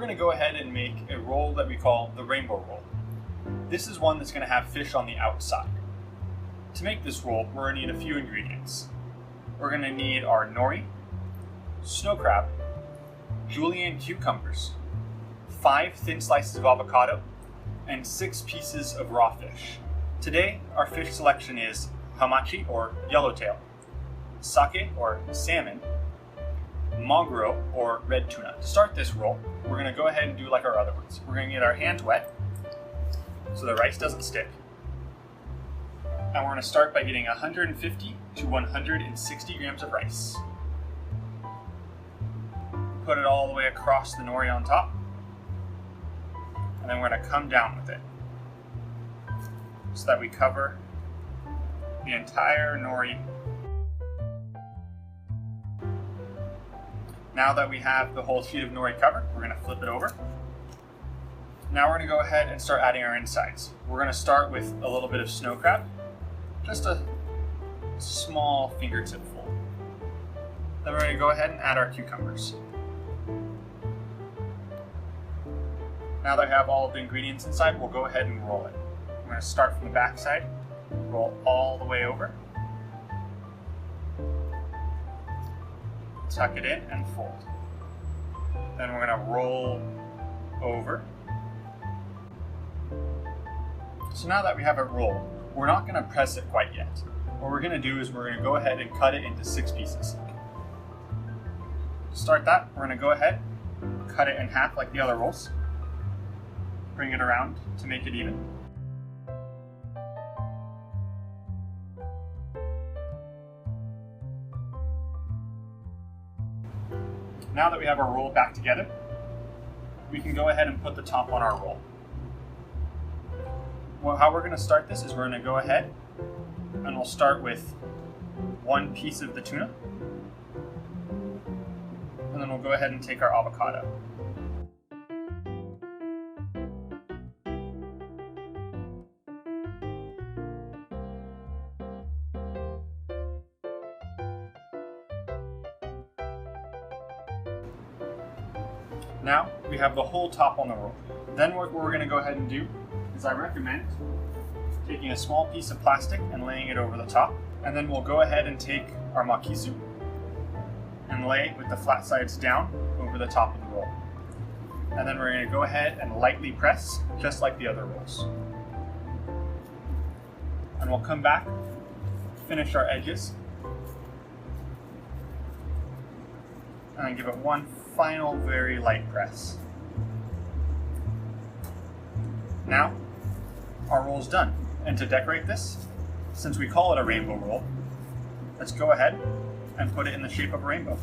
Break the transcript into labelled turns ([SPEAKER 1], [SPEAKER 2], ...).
[SPEAKER 1] going to go ahead and make a roll that we call the rainbow roll. This is one that's going to have fish on the outside. To make this roll, we're going to need a few ingredients. We're going to need our nori, snow crab, julienne cucumbers, 5 thin slices of avocado, and 6 pieces of raw fish. Today, our fish selection is hamachi or yellowtail, sake or salmon, maguro or red tuna. To start this roll, we're going to go ahead and do like our other ones. We're going to get our hands wet so the rice doesn't stick. And we're going to start by getting 150 to 160 grams of rice. Put it all the way across the nori on top. And then we're going to come down with it so that we cover the entire nori. Now that we have the whole sheet of nori covered, we're going to flip it over. Now we're going to go ahead and start adding our insides. We're going to start with a little bit of snow crab, just a small fingertip full. Then we're going to go ahead and add our cucumbers. Now that we have all of the ingredients inside, we'll go ahead and roll it. We're going to start from the back side, roll all the way over, tuck it in and fold. Then we're going to roll over. So now that we have it rolled, we're not going to press it quite yet. What we're going to do is we're going to go ahead and cut it into 6 pieces. To start that, we're going to go ahead, cut it in half like the other rolls, bring it around to make it even. Now that we have our roll back together, we can go ahead and put the top on our roll. Well, how we're going to start this is we're going to go ahead and we'll start with 1 piece of the tuna. And then we'll go ahead and take our avocado. Now we have the whole top on the roll. Then what we're going to go ahead and do is I recommend taking a small piece of plastic and laying it over the top. And then we'll go ahead and take our makizu and lay it with the flat sides down over the top of the roll. And then we're going to go ahead and lightly press just like the other rolls. And we'll come back, finish our edges, and then give it one final very light press. Now, our roll's done. And to decorate this, since we call it a rainbow roll, let's go ahead and put it in the shape of a rainbow.